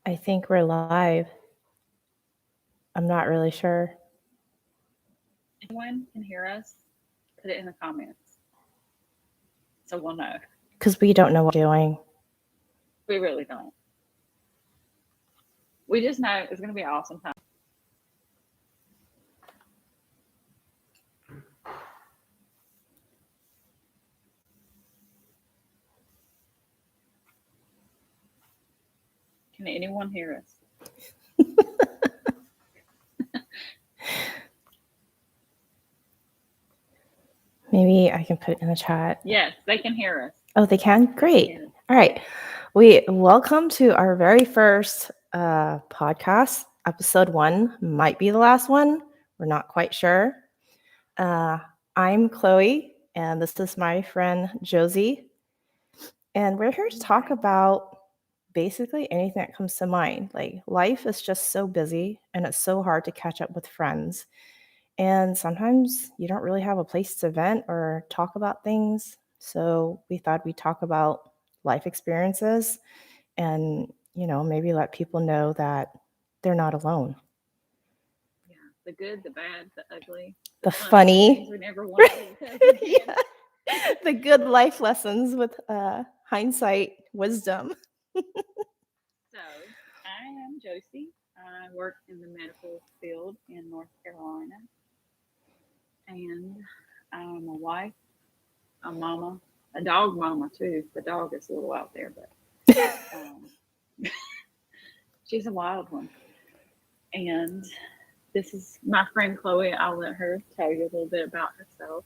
I think we're live. I'm not really sure. If anyone can hear us, put it in the comments so we'll know. Because we don't know what we're doing. We really don't. We just know it's going to be an awesome time. Can anyone hear us? Maybe I can put it in the chat. Yes, they can hear us. Oh, they can? Great. Yes. All right. We welcome to our very first podcast. Episode 1 might be the last one. We're not quite sure. I'm Chloe, and this is my friend Josie. And we're here to talk about basically anything that comes to mind. Like, life is just so busy, and it's so hard to catch up with friends. And sometimes you don't really have a place to vent or talk about things. So we thought we'd talk about life experiences and, maybe let people know that they're not alone. Yeah. The good, the bad, the ugly, The the things funny, we never wanted to tell you again. yeah, the good life lessons with hindsight wisdom. So, I am Josie. I work in the medical field in North Carolina. And I'm a wife, a mama, a dog mama too. The dog is a little out there, but she's a wild one. And this is my friend Chloe. I'll let her tell you a little bit about herself.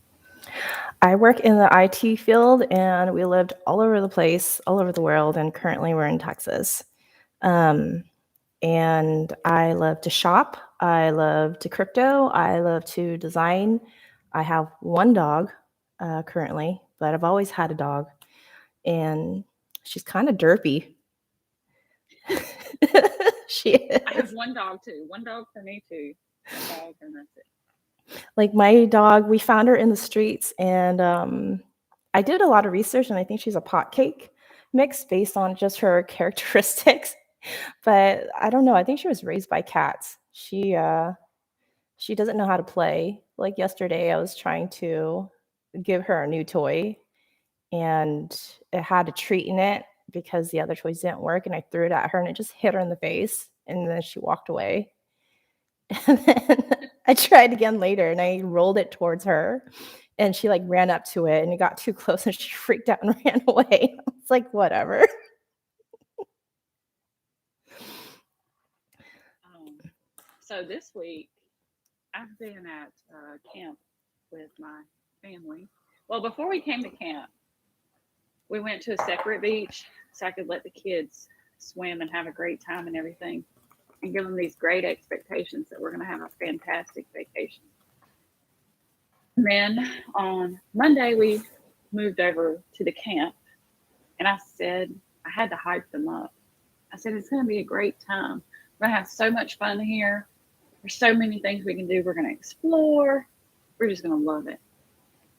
I work in the IT field, and we lived all over the place, all over the world, and currently we're in Texas. And I love to shop. I love to crypto. I love to design. I have one dog currently, but I've always had a dog, and she's kind of derpy. She is. I have one dog too. One dog for me too. One dog, and that's it. Like, my dog, we found her in the streets, and I did a lot of research, and I think she's a pot cake mix based on just her characteristics. But I don't know. I think she was raised by cats. She doesn't know how to play. Like, yesterday, I was trying to give her a new toy, and it had a treat in it because the other toys didn't work, and I threw it at her, and it just hit her in the face, and then she walked away. And then I tried again later, and I rolled it towards her, and she, like, ran up to it, and it got too close, and she freaked out and ran away. I was like, "Whatever." So this week, I've been at camp with my family. Well, before we came to camp, we went to a separate beach so I could let the kids swim and have a great time and everything, and give them these great expectations that we're going to have a fantastic vacation. And then on Monday, we moved over to the camp, and I said, I had to hype them up. I said, it's going to be a great time. We're going to have so much fun here. There's so many things we can do. We're going to explore. We're just going to love it.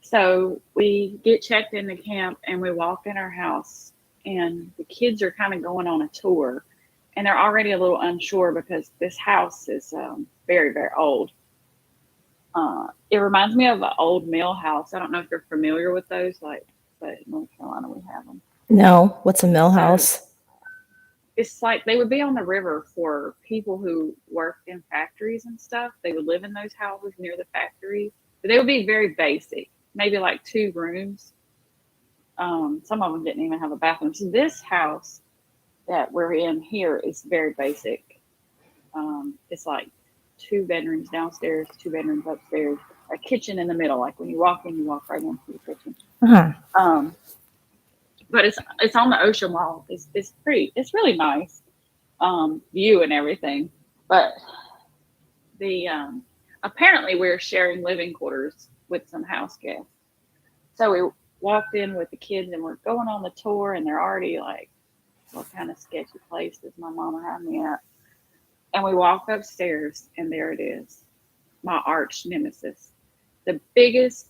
So we get checked into camp and we walk in our house, and the kids are kind of going on a tour, and they're already a little unsure because this house is very, very old. It reminds me of an old mill house. I don't know if you're familiar with those, like, but in North Carolina we have them. No, what's a mill So house? it's like they would be on the river for people who worked in factories and stuff. They would live in those houses near the factories, but they would be very basic, maybe like 2 rooms. Some of them didn't even have a bathroom. So this house that we're in here is very basic. It's like 2 bedrooms downstairs, 2 bedrooms upstairs, a kitchen in the middle. Like when you walk in, you walk right into the kitchen. Uh-huh. But it's on the ocean wall. It's pretty. It's really nice view and everything. But the apparently we're sharing living quarters with some house guests. So we walked in with the kids and we're going on the tour, and they're already like, what kind of sketchy place does my mama have me at? And we walk upstairs, and there it is, my arch nemesis, the biggest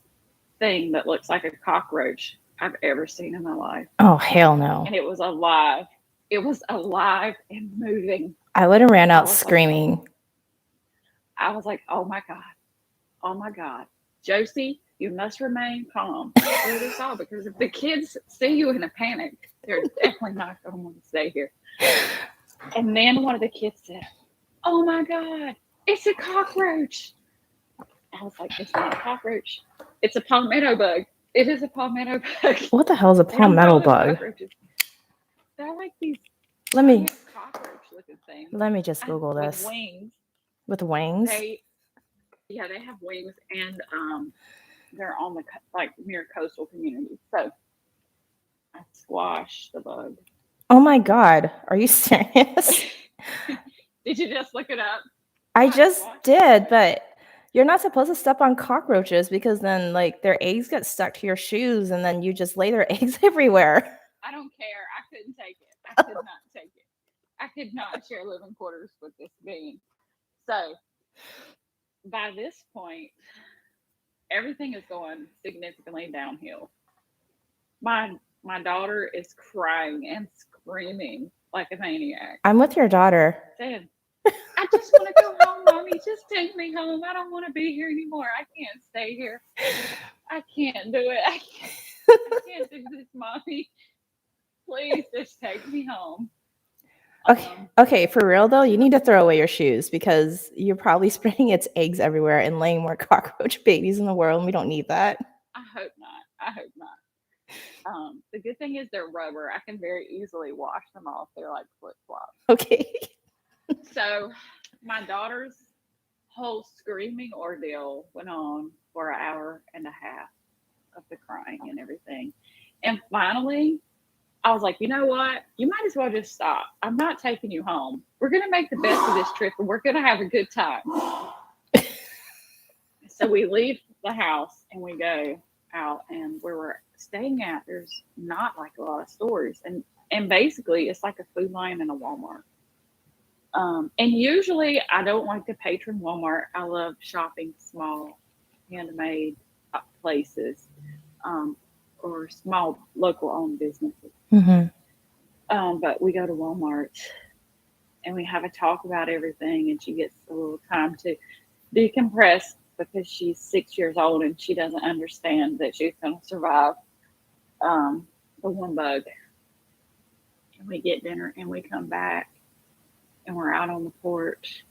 thing that looks like a cockroach I've ever seen in my life. Oh, hell no. And it was alive. It was alive and moving. I would have ran I out was like, screaming. oh my God. Oh my God. Josie, you must remain calm through this all, because if the kids see you in a panic, they're definitely not going to want to stay here. And then one of the kids said, "Oh my God, it's a cockroach." I was like, "It's not a cockroach. It's a palmetto bug. It is a palmetto bug." What the hell is a They don't palmetto call them bug? cockroaches. They're like these Let me cockroach-looking things just Google with this. wings. With wings? They have wings, and they're on the like near coastal communities. So I squashed the bug. Oh my God. Are you serious? Did you just look it up? I just did, but you're not supposed to step on cockroaches because then like their eggs get stuck to your shoes and then you just lay their eggs everywhere. I don't care. I couldn't take it. I could not take it. I could not share living quarters with this being. So by this point, everything is going significantly downhill. My daughter is crying and screaming like a maniac. I'm with your daughter. Saying, "I just want to go home, Mommy. Just take me home. I don't want to be here anymore. I can't stay here. I can't do it. I can't do this, Mommy. Please just take me home." Okay, for real though, you need to throw away your shoes because you're probably spreading its eggs everywhere and laying more cockroach babies in the world, and we don't need that. I hope not. The good thing is they're rubber. I can very easily wash them off. They're like flip flops. Okay. So my daughter's whole screaming ordeal went on for an hour and a half of the crying and everything. And finally, I was like, "You know what? You might as well just stop. I'm not taking you home. We're going to make the best of this trip and we're going to have a good time." So we leave the house and we go out, and where we're staying at, there's not like a lot of stores. And basically, it's like a Food Lion and a Walmart. And usually, I don't like to patron Walmart. I love shopping small, handmade places, or small local owned businesses. Mm-hmm. But we go to Walmart and we have a talk about everything, and she gets a little time to decompress because she's 6 years old and she doesn't understand that she's going to survive the one bug. And we get dinner and we come back and we're out on the porch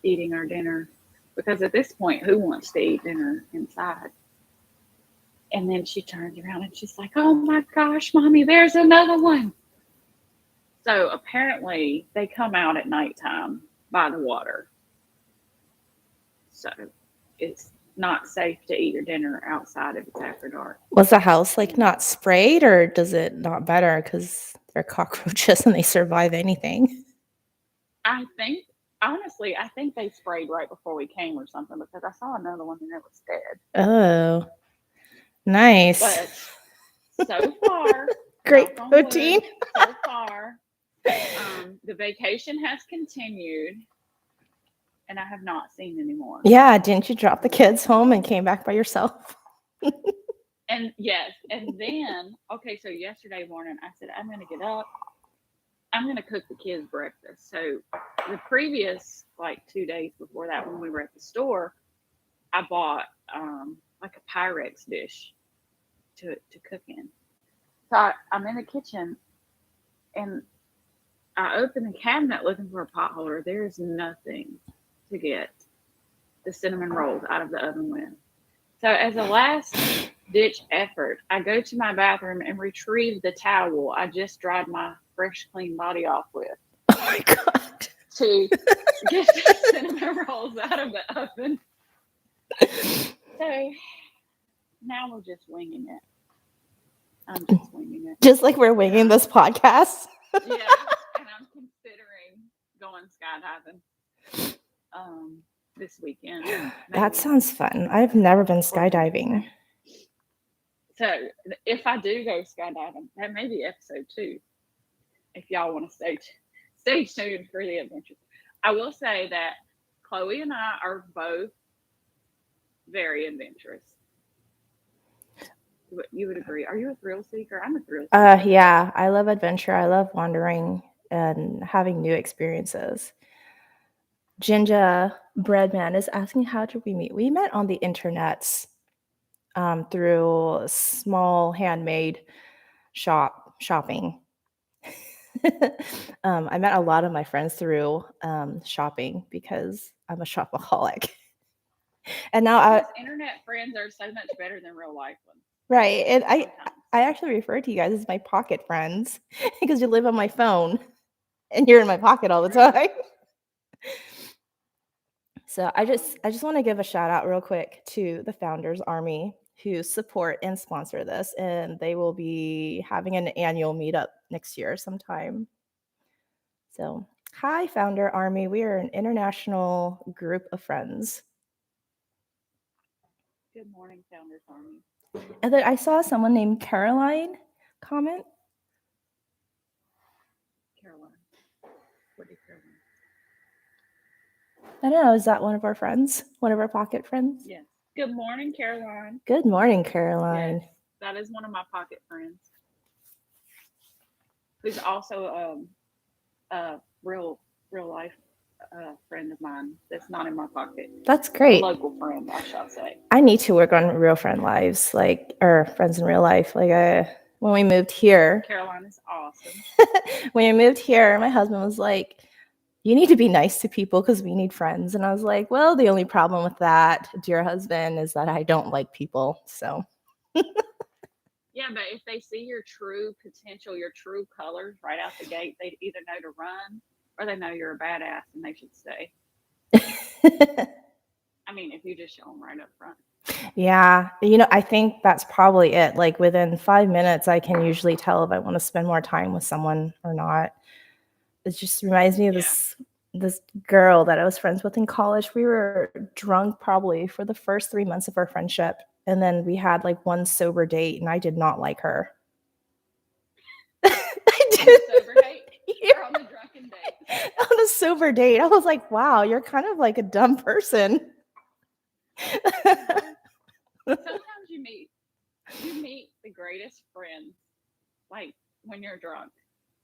eating our dinner, because at this point, who wants to eat dinner inside? And then she turns around and she's like, "Oh my gosh, Mommy, there's another one." So apparently they come out at nighttime by the water. So it's not safe to eat your dinner outside if it's after dark. Was the house like not sprayed, or does it not better because they're cockroaches and they survive anything? Honestly, I think they sprayed right before we came or something, because I saw another one and it was dead. Oh, nice. But so far, great protein. So far, the vacation has continued, and I have not seen any more. Yeah, didn't you drop the kids home and came back by yourself? And yes, and then okay, so yesterday morning I said, "I'm gonna get up. I'm going to cook the kids breakfast." So the previous like 2 days before that, when we were at the store, I bought like a Pyrex dish to cook in. So I'm in the kitchen and I open the cabinet looking for a pot holder. There's nothing to get the cinnamon rolls out of the oven with. So as a last ditch effort, I go to my bathroom and retrieve the towel I just dried my fresh, clean body off with. Oh my God. To get the cinnamon rolls out of the oven. So now we're just winging it. I'm just winging it. Just like we're winging this podcast. Yeah, and I'm considering going skydiving this weekend. Maybe. That sounds fun. I've never been skydiving. So if I do go skydiving, that may be episode 2. If y'all want to stay tuned for the adventure. I will say that Chloe and I are both very adventurous. You would agree. Are you a thrill seeker? I'm a thrill seeker. Yeah, I love adventure. I love wandering and having new experiences. Jinja Breadman is asking, how did we meet? We met on the internets through small handmade shopping. I met a lot of my friends through shopping because I'm a shopaholic. And now Because internet friends are so much better than real life ones. right, and Sometimes. I actually refer to you guys as my pocket friends because you live on my phone and you're in my pocket all the time. So I just want to give a shout out real quick to the Founders Army who support and sponsor this, and they will be having an annual meetup next year sometime. So, hi Founder Army, we are an international group of friends. Good morning, Founders Army. And then I saw someone named Caroline comment. Caroline. What did Caroline? I don't know, is that one of our friends? One of our pocket friends? Yes. Good morning, Caroline. Good morning, Caroline. Yes, that is one of my pocket friends. Who's also a real life friend of mine that's not in my pocket. That's great. A local friend, I shall say. I need to work on real friend lives, or friends in real life. When we moved here, Caroline is awesome. When we moved here, my husband was like, you need to be nice to people because we need friends. And I was like, well, the only problem with that, dear husband, is that I don't like people. So yeah, but if they see your true potential, your true colors right out the gate, they either know to run or they know you're a badass and they should stay. I mean, if you just show them right up front. Yeah, I think that's probably it. Like within 5 minutes, I can usually tell if I want to spend more time with someone or not. It just reminds me of this girl that I was friends with in college. We were drunk probably for the first 3 months of our friendship. And then we had like one sober date and I did not like her. I did. Sober date? Yeah. Or on the drunken date? On a sober date. I was like, wow, you're kind of like a dumb person. Sometimes you meet the greatest friends like when you're drunk.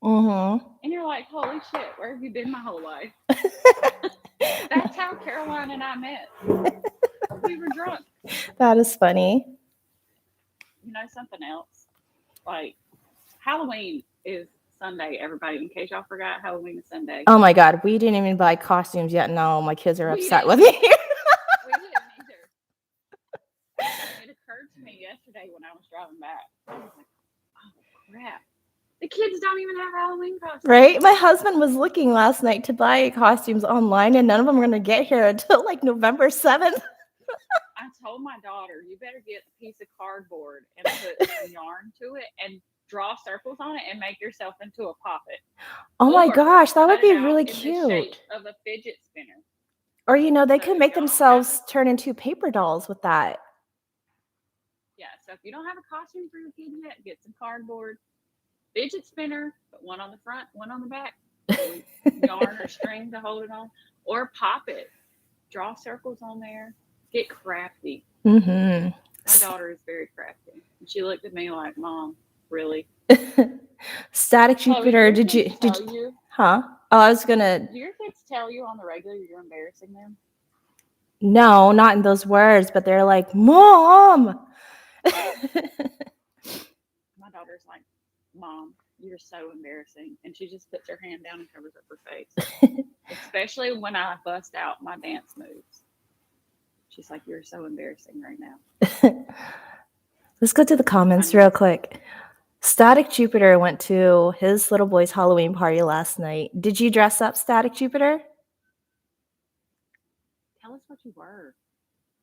Mm-hmm. And you're like, holy shit, where have you been my whole life? That's how Caroline and I met. We were drunk. That is funny. You know something else? Like Halloween is Sunday, everybody. In case y'all forgot, Halloween is Sunday. Oh my God, we didn't even buy costumes yet. No, my kids are upset with me. We didn't either. It occurred to me yesterday when I was driving back. I was like, oh crap. The kids don't even have Halloween costumes. Right? My husband was looking last night to buy costumes online, and none of them are going to get here until like November 7th. I told my daughter, you better get a piece of cardboard and put some yarn to it and draw circles on it and make yourself into a poppet. Oh my gosh, that would be really in cute. The shape of a fidget spinner. Or, they could make themselves turn into paper dolls with that. Yeah, so if you don't have a costume for your kid yet, get some cardboard. Fidget spinner, put one on the front, one on the back, yarn or string to hold it on, or pop it. Draw circles on there. Get crafty. Mm-hmm. My daughter is very crafty. And she looked at me like, Mom, really? Static Jupiter, did you? Huh? Oh, I was gonna. Do your kids tell you on the regular you're embarrassing them? No, not in those words, but they're like, Mom. My daughter's like, Mom, you're so embarrassing. And she just puts her hand down and covers up her face. Especially when I bust out my dance moves. She's like, you're so embarrassing right now. Let's go to the comments real quick. Static Jupiter went to his little boy's Halloween party last night. Did you dress up, Static Jupiter? Tell us what you were.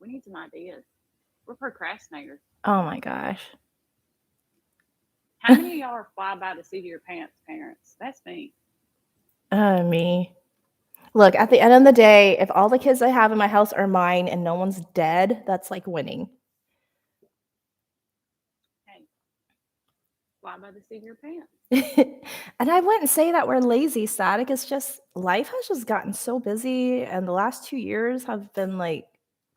We need some ideas. We're procrastinators. Oh my gosh. How many of y'all are fly by the seat of your pants parents? That's me. Me. Look, at the end of the day, if all the kids I have in my house are mine and no one's dead, that's like winning. Hey, fly by the seat of your pants. And I wouldn't say that we're lazy, Static. It's just life has just gotten so busy, and the last 2 years have been like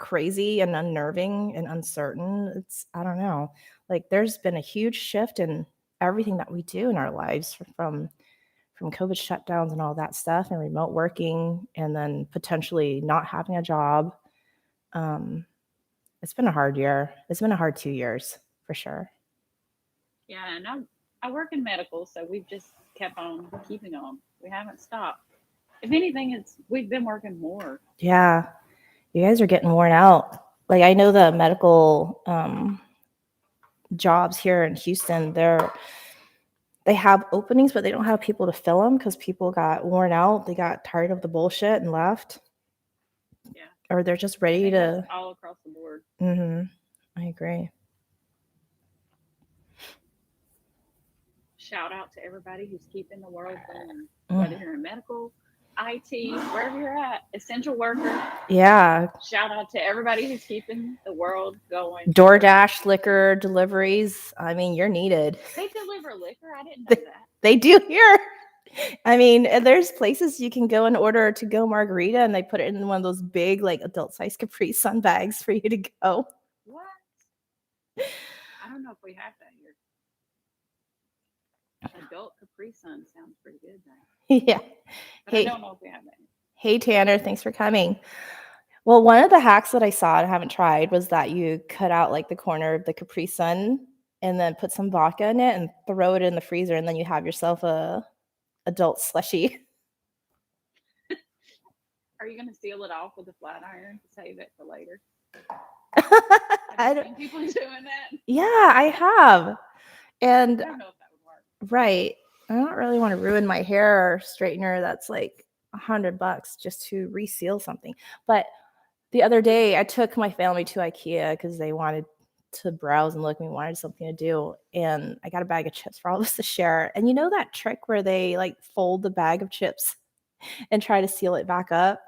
crazy and unnerving and uncertain. I don't know. Like there's been a huge shift in everything that we do in our lives from COVID shutdowns and all that stuff and remote working and then potentially not having a job. It's been a hard year. It's been a hard 2 years for sure. Yeah, and I work in medical, so we've just kept on keeping on. We haven't stopped. If anything, we've been working more. Yeah. You guys are getting worn out. Like I know the medical jobs here in Houston, they have openings, but they don't have people to fill them because people got worn out. They got tired of the bullshit and left. Yeah. Or they're just ready to. All across the board. I agree. Shout out to everybody who's keeping the world going, whether you're in medical, IT, wherever you're at, essential worker. Yeah. Shout out to everybody who's keeping the world going. DoorDash, liquor deliveries. I mean, you're needed. They deliver liquor? I didn't know that. They do here. I mean, there's places you can go and order a to-go margarita, and they put it in one of those big, like, adult-sized Capri Sun bags for you to go. What? I don't know if we have that here. Adult Capri Sun sounds pretty good, though. Yeah. But I don't know if we have that. Hey, Tanner, thanks for coming. Well, one of the hacks that I saw and haven't tried was that you cut out like the corner of the Capri Sun and then put some vodka in it and throw it in the freezer, and then you have yourself a adult slushie. Are you going to seal it off with a flat iron to save it for later? Have you seen people doing that? Yeah, I have. And I don't know if that would work. Right. I don't really want to ruin my hair straightener that's like $100 just to reseal something. But the other day I took my family to IKEA because they wanted to browse and look, and we wanted something to do. And I got a bag of chips for all of us to share. And you know that trick where they like fold the bag of chips and try to seal it back up?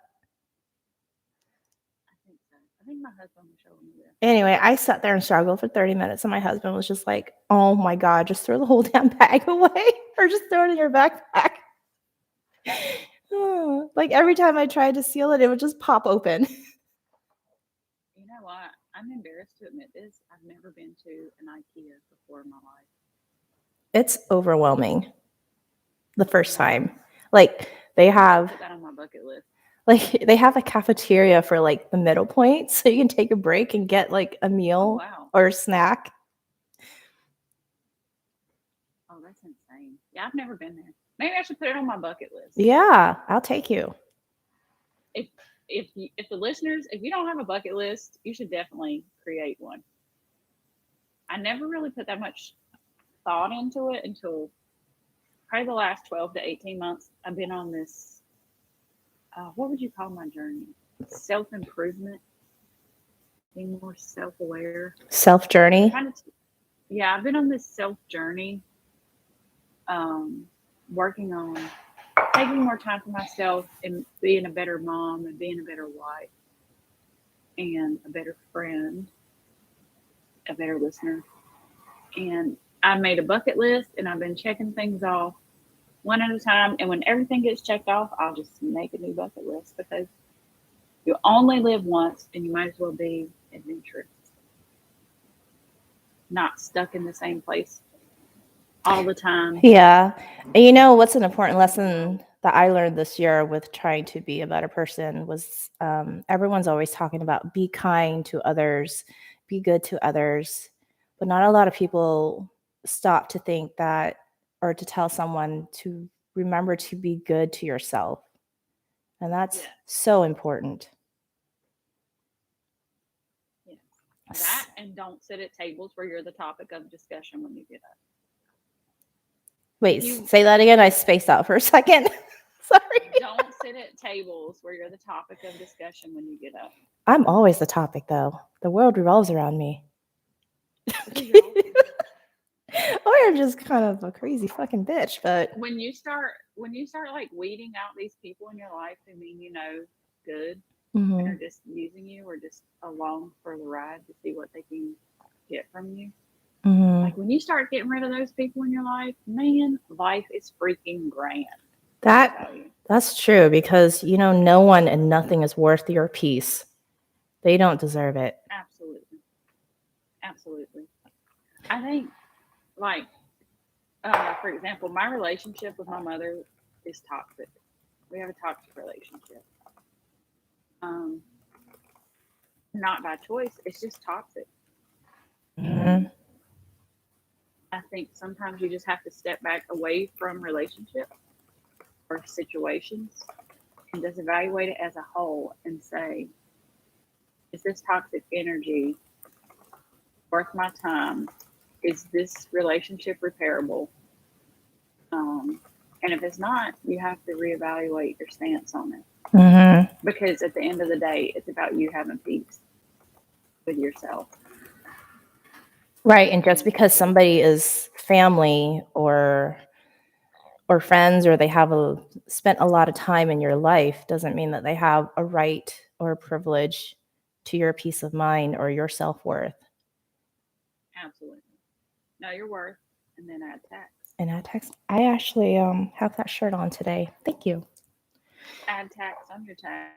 I think so. I think my husband was showing me that. Anyway, I sat there and struggled for 30 minutes, and my husband was just like, oh my God, just throw the whole damn bag away or just throw it in your backpack. Like every time I tried to seal it, it would just pop open. You know what? I'm embarrassed to admit this. I've never been to an IKEA before in my life. It's overwhelming the first time. Like they have put that on my bucket list. Like they have a cafeteria for like the middle point, so you can take a break and get like a meal or a snack. Oh, that's insane. Yeah, I've never been there. Maybe I should put it on my bucket list. Yeah, I'll take you. If the listeners, if you don't have a bucket list, you should definitely create one. I never really put that much thought into it until probably the last 12 to 18 months. I've been on this, what would you call my journey? Self-improvement, being more self-aware. Self-journey? Yeah, I've been on this self-journey, working on taking more time for myself and being a better mom and being a better wife and a better friend, a better listener. And I made a bucket list, and I've been checking things off one at a time. And when everything gets checked off, I'll just make a new bucket list, because you only live once and you might as well be adventurous, not stuck in the same place all the time. Yeah. And you know what's an important lesson that I learned this year with trying to be a better person was everyone's always talking about be kind to others, be good to others, but not a lot of people stop to think that, or to tell someone to remember to be good to yourself. And that's so important. Yeah. That, and don't sit at tables where you're the topic of discussion when you get up. Wait, say that again. I spaced out for a second. Sorry. Don't sit at tables where you're the topic of discussion when you get up. I'm always the topic, though. The world revolves around me. Or I'm just kind of a crazy fucking bitch, but when you start like weeding out these people in your life who mean good, and are just using you or just along for the ride to see what they can get from you. Like when you start getting rid of those people in your life, man, life is freaking grand. That's true, because no one and nothing is worth your peace. They don't deserve it. Absolutely. Absolutely. I think, like, for example, my relationship with my mother is toxic. We have a toxic relationship. Um, Not by choice. It's just toxic. Mhm. I think sometimes you just have to step back away from relationships or situations and just evaluate it as a whole and say, is this toxic energy worth my time? Is this relationship repairable? Um, and if it's not, you have to reevaluate your stance on it. Mhm. Because at the end of the day, it's about you having peace with yourself. Right, and just because somebody is family or friends, or they have spent a lot of time in your life, doesn't mean that they have a right or a privilege to your peace of mind or your self-worth. Absolutely. Know your worth and then add tax. And that text, I actually have that shirt on today. Thank you. Add tax on your tax.